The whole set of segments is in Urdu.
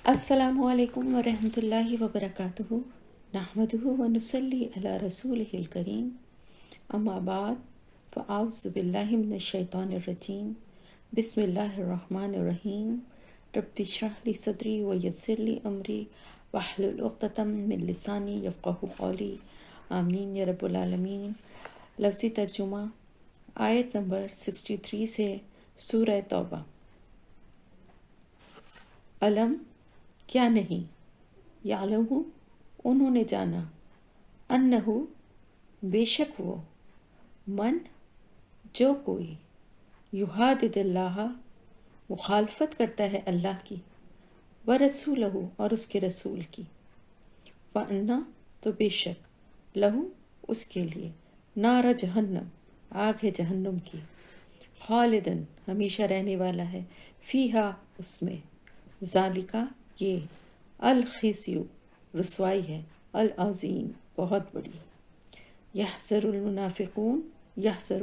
السلام علیکم ورحمۃ اللہ وبرکاتہ نحمدہ ونصلی علی رسولہ الکریم اما بعد فاعوذ باللہ من الشیطان الرجیم بسم اللہ الرحمن الرحیم رب اشرح لی صدری ویسر لی امری واحلل عقدۃ من لسانی یفقہوا قولی آمین یا رب العالمین۔ لفظی ترجمہ آیت نمبر 63 سے سورہ توبہ۔ علم کیا نہیں، یعلم انہوں نے جانا، انہو بے شک وہ، من جو کوئی، یحادد اللہ مخالفت کرتا ہے اللہ کی، ورسولہ اور اس کے رسول کی، فَأَنَّ تو بے شک، لہو اس کے لیے، نار جہنم آگ ہے جہنم کی، خالدن ہمیشہ رہنے والا ہے، فیہا اس میں، ذالکا یہ، الخزی رسوائی ہے، العظیم بہت بڑی۔ یحذر المنافقون یحذر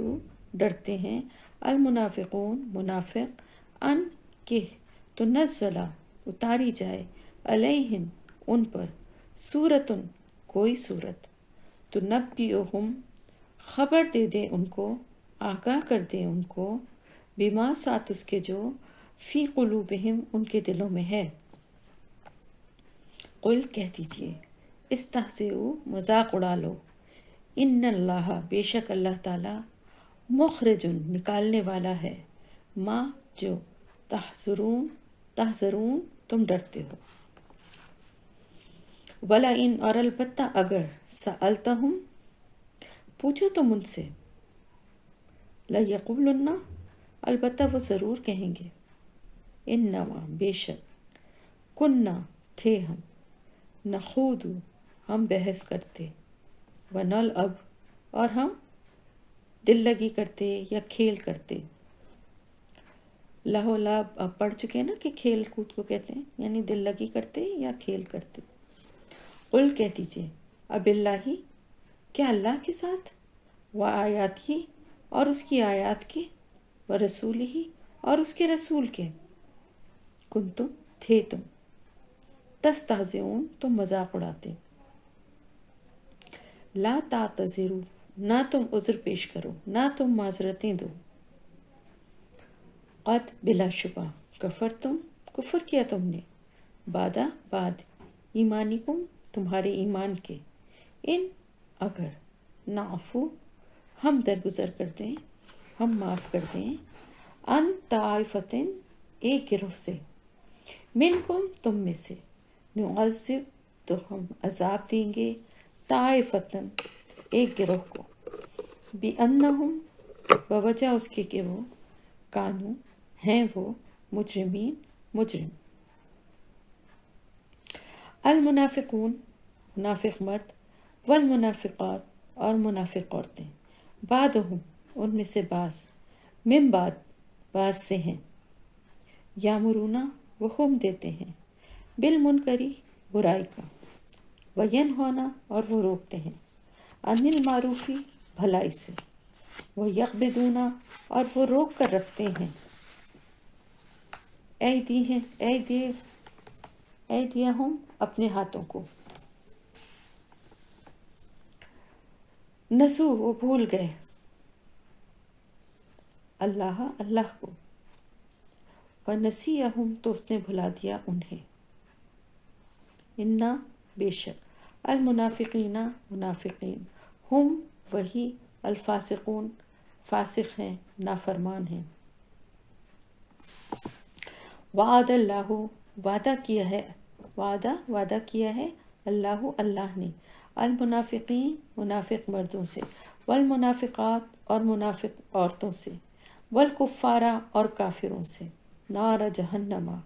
ڈرتے ہیں، المنافقون منافق، ان کہ تنزل اتاری جائے، علیہم ان پر، سورتن کوئی سورت، تنبئہم خبر دے دے ان کو، آگاہ کر دے ان کو، بما ساتھ اس کے جو، فی قلوبہم ان کے دلوں میں ہے۔ قل کہہ دیجئے، استہزئوا مذاق اڑا لو، ان اللہ بے شک اللہ تعالی، مخرجن نکالنے والا ہے، ما جو، تحذرون تم ڈرتے ہو، ولا ان اور البتہ اگر، سألتہم پوچھو تم ان سے، لیقولن البتہ وہ ضرور کہیں گے، انما بے شک، کننا تھے ہم، نخوض ہم بحث کرتے، ونلعب اور ہم دل لگی کرتے یا کھیل کرتے۔ لہو لعب اب پڑھ چکے نا کہ کھیل کود کو کہتے ہیں، یعنی دل لگی کرتے یا کھیل کرتے۔ قل کہہ دیجئے، اب اللہ کیا اللہ کے ساتھ، و آیات ہی اور اس کی آیات کے، و رسول ہی اور اس کے رسول کے، کنتم تھے تم، تستہزئون تم مذاق اڑاتے، لا تعتذروا نہ تم عذر پیش کرو، نہ تم معذرتیں دو، قد بلا شبہ، کفر تم کفر کیا تم نے، بعد ایمانکم تمہارے ایمان کے، ان اگر، نعفو ہم درگزر کر دیں، ہم معاف کر دیں، ان طائفتن ایک گروہ سے، منکم تم میں سے، نعذب تو ہم عذاب دیں گے، طائفتن ایک گروہ کو، بِأَنَّهُمْ بوجہ اس کے کہ وہ، کانو ہیں وہ، مجرمین مجرم۔ المنافقون منافق مرد، والمنافقات اور منافق عورتیں، بعضهم ان میں سے بعض، من بعض سے ہیں، یامرون وہ حکم دیتے ہیں، بالمنکری برائی کا، وینہون اور وہ روکتے ہیں، عن المعروفی بھلائی سے، ویقبضون اور وہ روک کر رکھتے ہیں، ایدیہم اپنے ہاتھوں کو، نسو وہ بھول گئے، اللہ کو، ونسیہم تو اس نے بھلا دیا انہیں، انا بے شک، المنافقین منافقین، ہم وہی، الفاسقون فاسق ہیں نافرمان ہیں، وعد اللہ وعدہ کیا ہے اللہ نے، المنافقین منافق مردوں سے، والمنافقات اور منافق عورتوں سے، والکفارہ اور کافروں سے، نار جہنما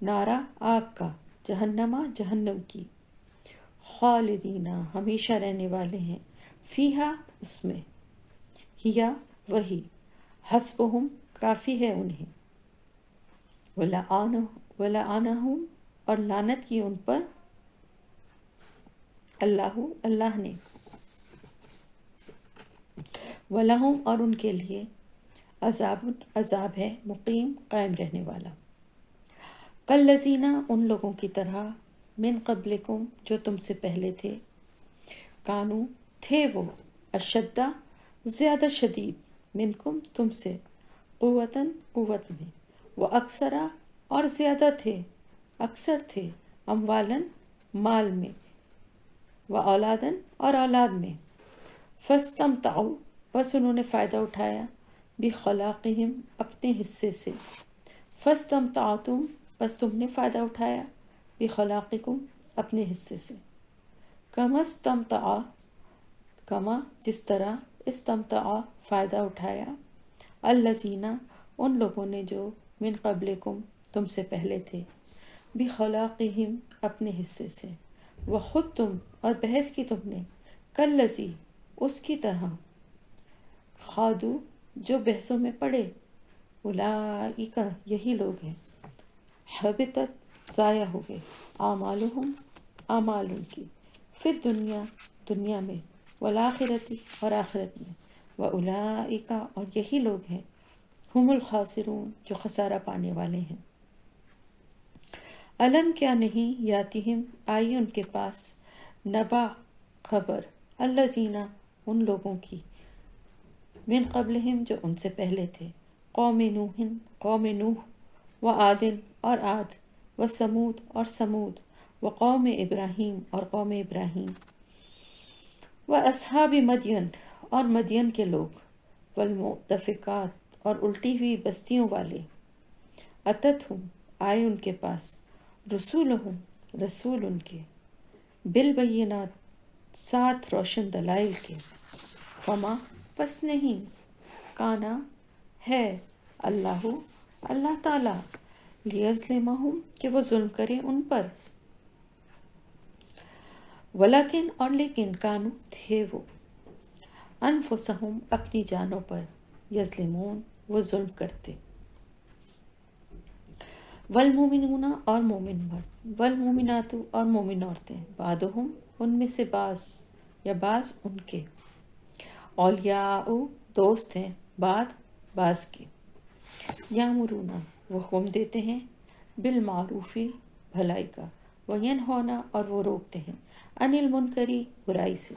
نارا آگ کا، جہنما جہنم کی، خالدین ہمیشہ رہنے والے ہیں، فیہا اس میں، ہیا وہی، حسبہم کافی ہے انہیں، وَلَعَنَهُمْ اور لعنت کی ان پر، اللہ نے، وَلَهُمْ اور ان کے لیے، عذاب ہے مقیم قائم رہنے والا۔ کالذین ان لوگوں کی طرح من قبلکم جو تم سے پہلے تھے، کانو تھے وہ، اشدہ زیادہ شدید، منکم تم سے، قوتاً قوت میں، وہ اکثرا اور زیادہ تھے، اکثر تھے، اموالاً مال میں، و اولاداً اور اولاد میں، فاستمتعوا بس انہوں نے فائدہ اٹھایا، بخلاقہم اپنے حصے سے، فاستمتعتم بس تم نے فائدہ اٹھایا، بخلاقکم اپنے حصے سے، کما استمتع کما جس طرح استمتع فائدہ اٹھایا، الذین ان لوگوں نے جو من قبلکم تم سے پہلے تھے، بخلاقہم اپنے حصے سے، وخود تم اور بحث کی تم نے، کالذی اس کی طرح، خادو جو بحثوں میں پڑے، اولئک یہی لوگ ہیں، حبطت ضائع ہو گئے، اعمالہم اعمال ان کی، پھر دنیا میں، والآخرتی اور آخرت میں، واولئک اور یہی لوگ ہیں، ہم الخاسرون جو خسارہ پانے والے ہیں۔ علم کیا نہیں یاتہم آئی ان کے پاس، نبا خبر، الذین ان لوگوں کی، من قبلہم جو ان سے پہلے تھے، قوم نوح و عادن اور عاد، و سمود اور سمود، و قوم ابراہیم اور قوم ابراہیم، و اصحاب مدین اور مدین کے لوگ، والمؤتفقات اور الٹی ہوئی بستیوں والے، اتتہم آئے ان کے پاس، رسولہم رسول ان کے، بالبینات ساتھ روشن دلائل کے، فما پس نہیں، کانا ہے، اللہ تعالیٰ، لیظلمہم کہ وہ ظلم کرے ان پر، ولیکن اور لیکن، کانو تھے وہ، انفسہم اپنی جانوں پر، یظلمون وہ ظلم کرتے، والمومنون اور مومن مرد، والمومنات اور مومن عورتیں، بعضہم ان میں سے بعض یا بعض ان کے، اولیاء دوست ہیں، بعض کے، یامرون وہ حکم دیتے ہیں، بالمعروف بھلائی کا، وینہون اور وہ روکتے ہیں، عن المنکر برائی سے،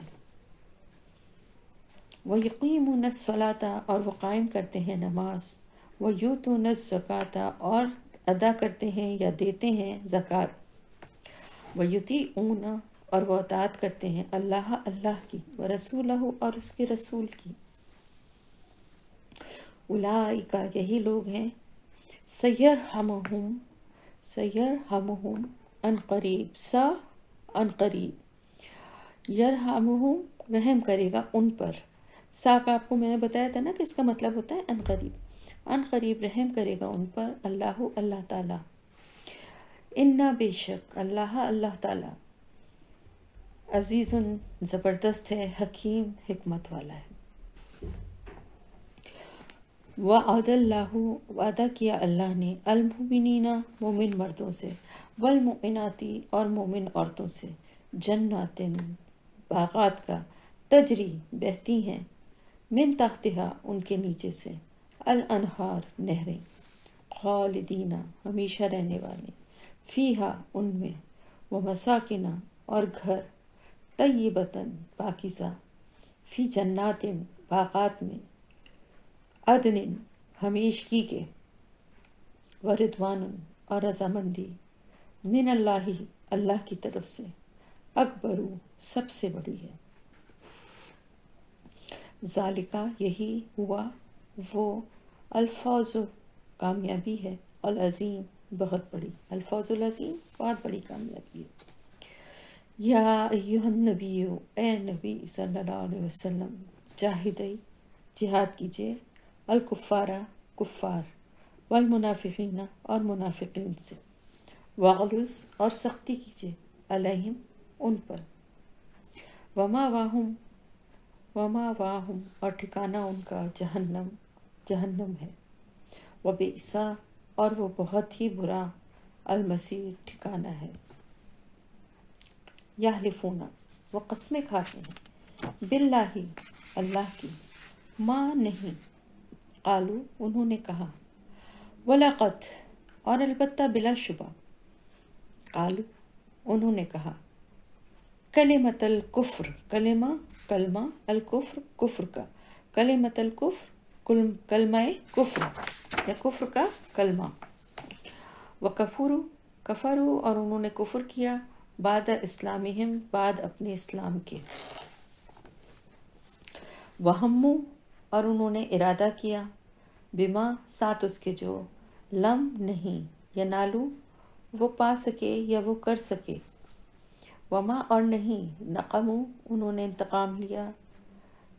ویقیمون الصلاۃ اور وہ قائم کرتے ہیں نماز، ویؤتون الزکوٰۃ اور ادا کرتے ہیں یا دیتے ہیں زکوٰۃ، ویطیعون اور وہ اطاعت کرتے ہیں اللہ کی، ورسولہ اور اس کے رسول کی، اولئک یہی لوگ ہیں، سیرحمہم ان قریب، ان قریب، یرحمہم رحم کرے گا ان پر، کا آپ کو میں نے بتایا تھا نا کہ اس کا مطلب ہوتا ہے ان قریب رحم کرے گا ان پر، اللہ تعالیٰ، انا بے شک اللہ تعالیٰ، عزیز زبردست ہے، حکیم حکمت والا ہے۔ وعد اللہ وعدہ کیا اللہ نے، المؤمنین مومن مردوں سے، والمؤمنات اور مومن عورتوں سے، جنات باغات کا، تجری بہتی ہیں، من تحتہا ان کے نیچے سے، الانہار نہریں، خالدین ہمیشہ رہنے والے، فیہا ان میں، ومساکن اور گھر، طیبتاً پاکیزہ، فی جنات باغات میں، عدن ہمیشگی کے، ورضوان اور رضامندی، من اللہ کی طرف سے، اکبر سب سے بڑی ہے، ذالکہ یہی ہوا وہ، الفوز کامیابی ہے، العظیم بہت بڑی، الفوز العظیم بہت بڑی کامیابی ہے۔ یا ایہا النبی اے نبی صلی اللہ علیہ وسلم، جاہدی جہاد کیجئے، الکفارہ کفار، والمنافقین اور منافقین سے، واغلظ اور سختی کیجئے، علیہم ان پر، ومأواہم اور ٹھکانہ ان کا جہنم ہے، وبئس اور وہ بہت ہی برا، المصیر ٹھکانہ ہے۔ یحلفون وہ قسمیں کھاتے ہیں، باللہ اللہ کی، ما نہیں، قالو انہوں نے کہا، ولقد اور البتہ بلا شبہ، قالو انہوں نے کہا کلمۃ الکفر کلمہ الکفر کفر کا کلمۃ الکفر کلمہ کفر یا کفر کا کلمہ کفروا اور انہوں نے کفر کیا بعد اسلامہم بعد اپنے اسلام کے وہموا اور انہوں نے ارادہ کیا بما ساتھ اس کے جو لم نہیں ینالو وہ پا سکے یا وہ کر سکے وما اور نہیں نقموا انہوں نے انتقام لیا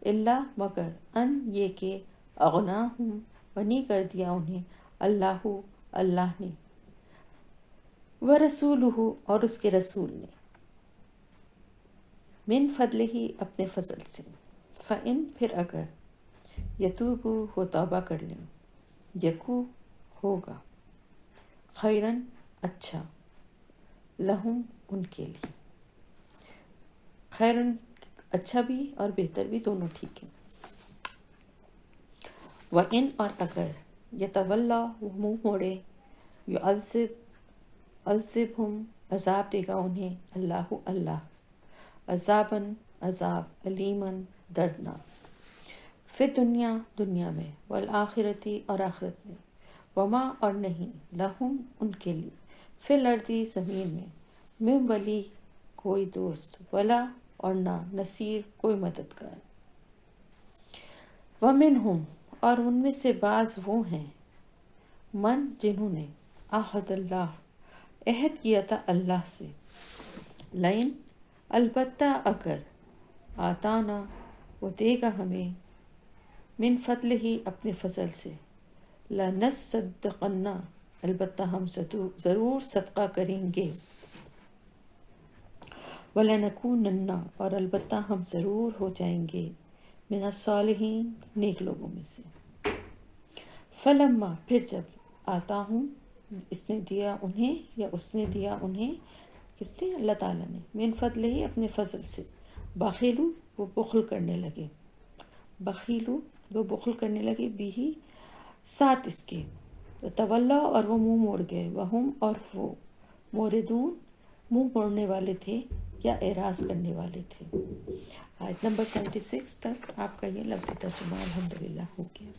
الا مگر ان یہ کہ اغناہم غنی کر دیا انہیں اللہ نے ورسولہ اور اس کے رسول نے من فضلہ اپنے فضل سے فإن پھر اگر یتوبو وہ توبہ کر لیں یکو ہوگا خیرن اچھا لہم ان کے لیے خیرن اچھا بھی اور بہتر بھی دونوں ٹھیک ہیں وَإِنْ اور اگر یتولا وہ منہ موڑے عذبہم عذاب دے گا انہیں اللہ عذاباً عذاب علیماً دردناک فی دنیا میں والآخرتی اور آخرت میں وما اور نہیں لہم ان کے لیے فی الارض زمین میں من ولی کوئی دوست ولا اور نہ نصیر کوئی مددگار ومنہم اور ان میں سے بعض وہ ہیں من جنہوں نے عہد اللہ عہد کیا تھا اللہ سے لئن البتہ اگر آتانا وہ دے گا ہمیں من فضل ہی اپنے فضل سے لنصدقن البتہ ہم ضرور صدقہ کریں گے وَلَنَكُونَنَّ اور البتہ ہم ضرور ہو جائیں گے من الصالحین نیک لوگوں میں سے فلما پھر جب آتا ہوں اس نے دیا انہیں یا اس نے دیا انہیں کس نے اللہ تعالیٰ نے من فضل ہی اپنے فضل سے بخیلو وہ بخل کرنے لگے بھی ساتھ اس کے تولا اور وہ منہ موڑ گئے وہم اور وہ موردون منہ موڑنے والے تھے یا اعراض کرنے والے تھے آیت نمبر 76 تک آپ کا یہ لفظی ترجمہ الحمدللہ ہو گیا.